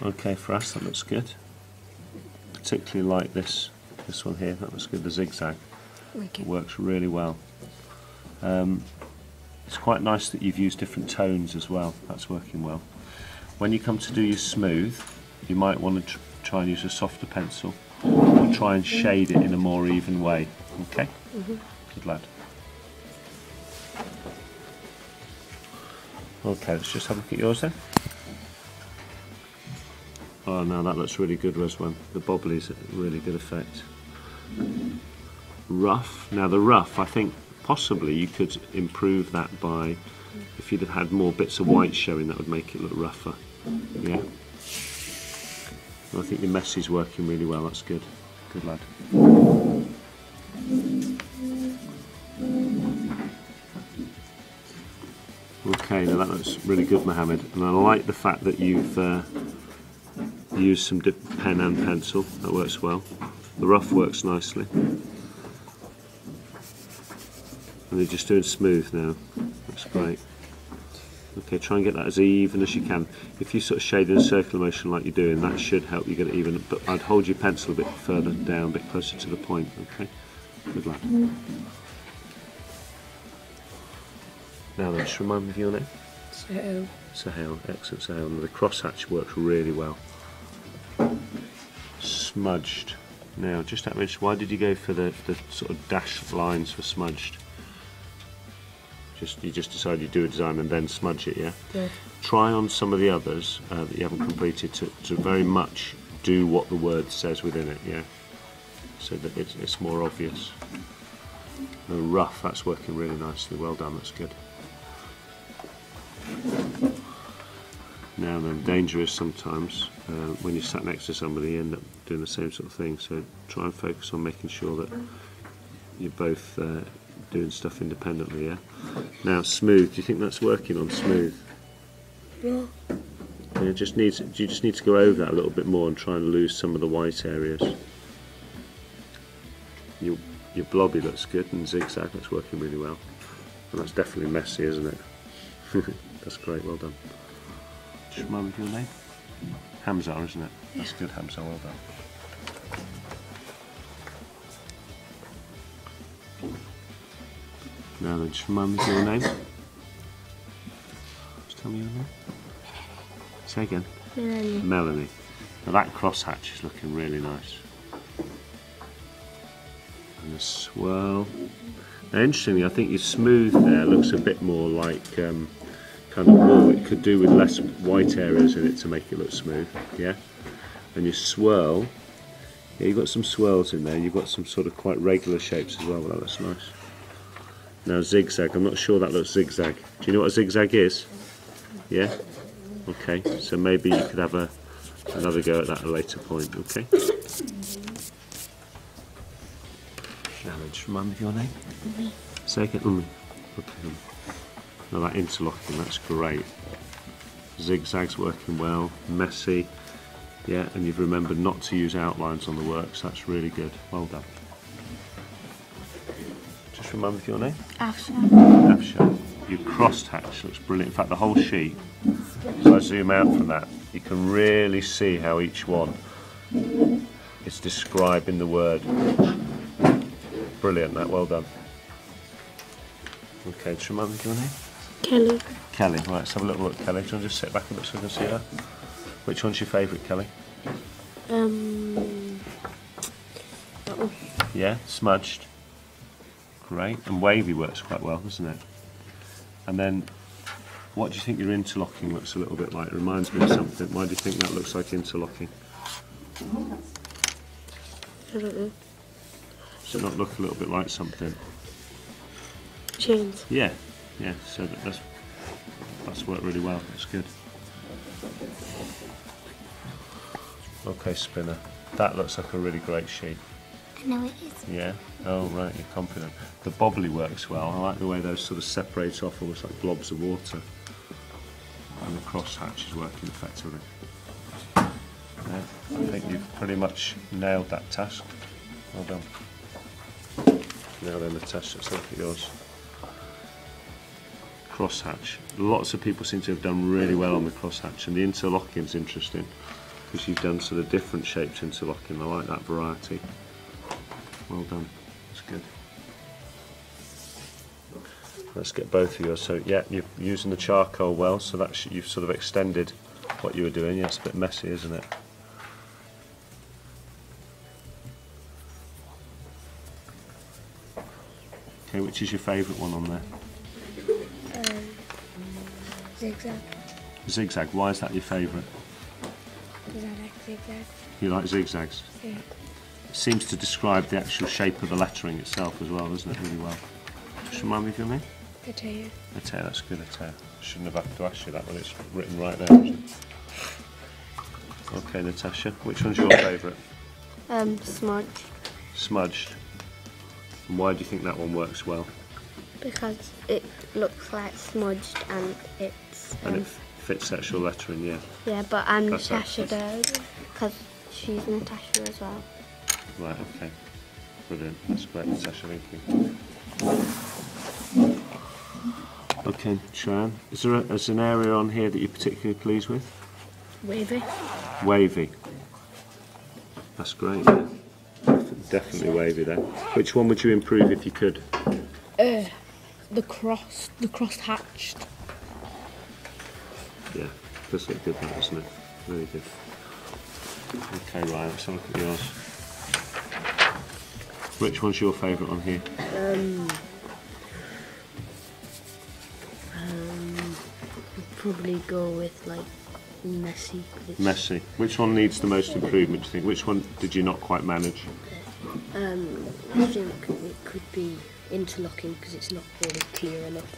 okay for us, that looks good. Particularly like this one here, that looks good, the zigzag. Okay. It works really well. It's quite nice that you've used different tones as well, that's working well. When you come to do your smooth, you might want to try and use a softer pencil, or try and shade it in a more even way, okay? Good lad. Okay, let's just have a look at yours then. Oh, now that looks really good, Reswan. The bobbly's a really good effect. Rough. Now the rough, I think possibly you could improve that by, if you'd have had more bits of white showing, that would make it look rougher. Yeah. And I think your messy's working really well. That's good. Good lad. Okay, now that looks really good, Mohammed. And I like the fact that you've used some pen and pencil. That works well. The rough works nicely. And you're just doing smooth now. That's great. Okay, try and get that as even as you can. If you sort of shade in a circular motion like you're doing, that should help you get it even. But I'd hold your pencil a bit further down, a bit closer to the point. Okay, good lad. Now then, just remind me of your name. Sahel. Sahel, excellent Sahel. And the crosshatch works really well. Smudged. Now, just out of interest, why did you go for the sort of dashed lines for smudged? You just decided you'd do a design and then smudge it, yeah? Yeah. Try on some of the others that you haven't completed to very much do what the word says within it, yeah? So that it's more obvious. The rough, that's working really nicely. Well done, that's good. Now then, dangerous sometimes when you're sat next to somebody, you end up doing the same sort of thing. So try and focus on making sure that you're both doing stuff independently, yeah? Now, smooth, do you think that's working on smooth? Yeah. Yeah, you just need to go over that a little bit more and try and lose some of the white areas. Your blobby looks good and zigzag, that's working really well. And that's definitely messy, isn't it? That's great, well done. Just remind me of your name? Hamza, isn't it? Yeah. That's good, Hamza, well done. Now then, just remind me of your name. Just tell me your name. Say again. Melanie. Melanie. Now that crosshatch is looking really nice. And the swirl. Now interestingly, I think your smooth there looks a bit more like kind of wool. It could do with less white areas in it to make it look smooth, yeah? And your swirl, yeah, you've got some swirls in there. You've got some sort of quite regular shapes as well, but that looks nice. Now zigzag, I'm not sure that looks zigzag. Do you know what a zigzag is? Yeah? Okay, so maybe you could have another go at that at a later point, okay? Now then, just remind me of your name. Say again. Okay. Now that interlocking, that's great. Zigzags working well, messy, yeah, and you've remembered not to use outlines on the works, that's really good. Well done. Just remind me of your name. Afsha. Afsha. Your crosshatch looks brilliant. In fact, the whole sheet, so I zoom out from that, you can really see how each one is describing the word. Brilliant, that, well done. Okay, just remind me of your name. Kelly. Kelly, right, let's have a little look, Kelly. Do you want to just sit back a bit so I can see her? Which one's your favourite, Kelly? That one. Yeah, smudged. Great, and wavy works quite well, doesn't it? And then, what do you think your interlocking looks a little bit like? It reminds me of something. Why do you think that looks like interlocking? I don't know. Does it not look a little bit like something? Chains. Yeah, yeah, so that's worked really well, that's good. Okay, Spinner, that looks like a really great sheet. I know it is. Yeah? Oh right, you're confident. The bobbly works well. I like the way those sort of separate off almost like blobs of water. And the crosshatch is working effectively. Yeah, I think you've pretty much nailed that task. Well done. Now then, Natasha, let's look at yours. Crosshatch. Lots of people seem to have done really well on the crosshatch, and the interlocking is interesting. because you've done sort of different shapes interlocking. I like that variety. Well done. That's good. Let's get both of yours. So yeah, you're using the charcoal well, so that's you've sort of extended what you were doing. Yeah, it's a bit messy, isn't it? Okay, which is your favourite one on there? Zigzag. Zigzag. Why is that your favourite? Because I like zigzags. You like zigzags? Yeah. It seems to describe the actual shape of the lettering itself as well, doesn't it? Really well. Just remind me of your name? Potato. Ateo, that's good, Ateo. Shouldn't have had to ask you that when it's written right there. Okay, Natasha, which one's your favourite? Smudged. Smudged. And why do you think that one works well? Because it looks like smudged and it's... And it fits actual lettering, yeah. Yeah, but I'm That's Natasha though, because she's Natasha as well. Right, okay. Brilliant. That's great, Natasha, thank you. Okay, Sharon, is there an area on here that you're particularly pleased with? Wavy. Wavy. That's great, yeah. Definitely wavy there. Which one would you improve if you could? The crossed hatched. Yeah, does look good that, doesn't it? Very good. Okay, Ryan, let's have a look at yours. Which one's your favourite on here? Probably go with like messy. Messy. Which one needs the most improvement, do you think? Which one did you not quite manage? I think it could be interlocking because it's not really clear enough.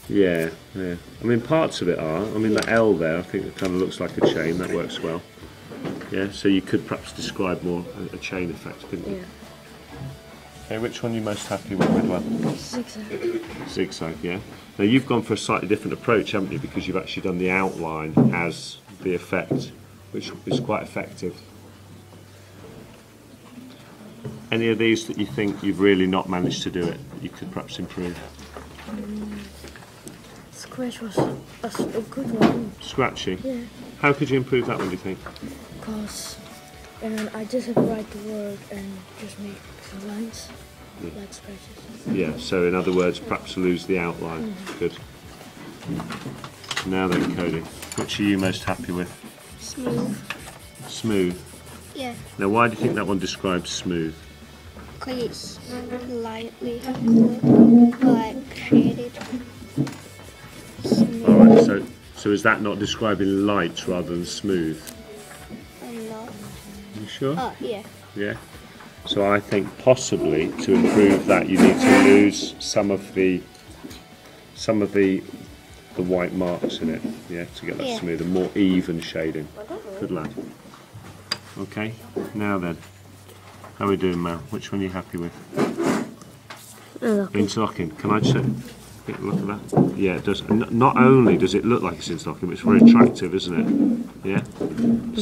Yeah, yeah. I mean, parts of it are. I mean, the L there, I think it kind of looks like a chain. That works well. Yeah, so you could perhaps describe more a chain effect, couldn't you? Yeah. Okay, which one are you most happy with, Midland? Zigzag. Zigzag, yeah. Now you've gone for a slightly different approach, haven't you? Because you've actually done the outline as the effect, which is quite effective. Any of these that you think you've really not managed to do it, that you could perhaps improve? Squish was a good one. Scratchy? Yeah. How could you improve that one, do you think? Because I just have to write the word and just make some lines, like scratches. Yeah, so in other words, perhaps lose the outline. Good. Now then, Cody, which are you most happy with? Smooth. Smooth. Yeah. Now, why do you think that one describes smooth? Because it's lightly like shaded. Smooth. Alright, so is that not describing light rather than smooth? I'm not. You sure? Oh, yeah. Yeah. So I think possibly to improve that you need to lose some of the white marks in it, yeah, to get that Yeah. smooth and more even shading. Good lad. Okay, now then, how are we doing, Mel? Which one are you happy with? Interlocking. Can I just look at that? Yeah, it does. Not only does it look like it's interlocking, but it's very attractive, isn't it? Yeah.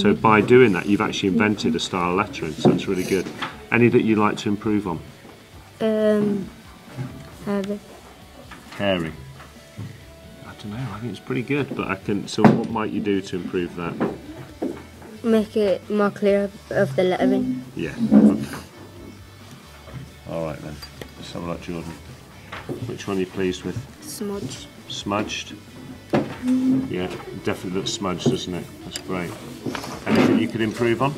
So by doing that, you've actually invented a style of lettering. So that's really good. Any that you'd like to improve on? Heavy. Hairy. I don't know. I think it's pretty good, but I can. So what might you do to improve that? Make it more clear of the lettering. Yeah. Okay. All right then. Let's have a look, Jordan. Which one are you pleased with? Smudge. Smudged. Yeah, definitely looks smudged, doesn't it? That's great. Anything you could improve on?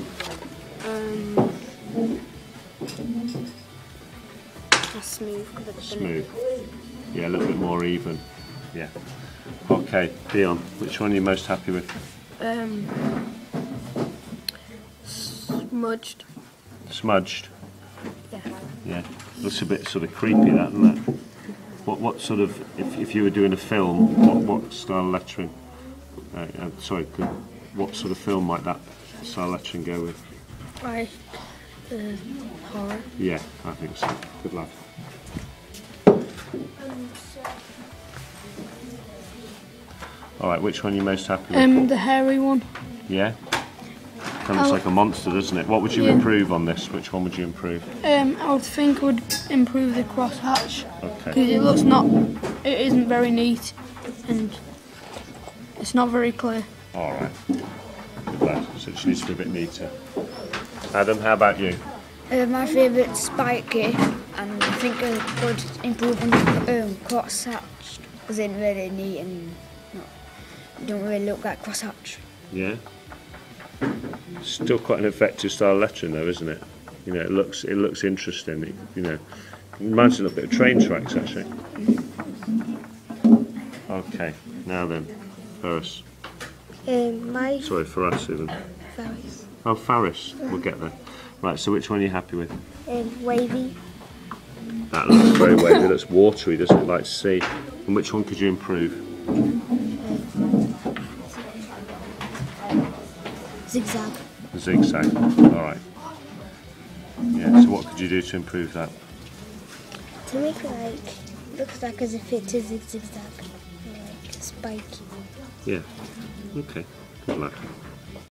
Smooth. Smooth. Yeah, a little bit more even. Yeah. Okay, Dion, which one are you most happy with? Smudged. Smudged. Yeah. Yeah. Looks a bit sort of creepy, that, doesn't it? What sort of, if you were doing a film, what style of lettering? What sort of film might that style of lettering go with? Like horror. Yeah, I think so. Good lad. All right, which one are you most happy with? The hairy one. Yeah. Kind of looks like a monster, doesn't it? What would you improve on this? Which one would you improve? I would think would improve the crosshatch Okay. because it isn't very neat and it's not very clear. All right. Good lad. so it just needs to be a bit neater. Adam, how about you? My favourite's spiky, and I think I could improve on cross-hatched, because it's really neat and don't really look like cross-hatch. Yeah. Still quite an effective style lettering though, isn't it? You know, it looks interesting. It, you know, reminds me a little bit of train tracks actually. Okay, now then, Ferris. Sorry, for us even. Faris. Oh, Faris. We'll get there. Right. So which one are you happy with? Wavy. That looks very wavy. It looks watery, doesn't it? Like sea. And which one could you improve? Zigzag. Zigzag. All right. Yeah. So what could you do to improve that? To make it looks like as if it is zigzag, like spiky. Yeah. Okay. Good luck.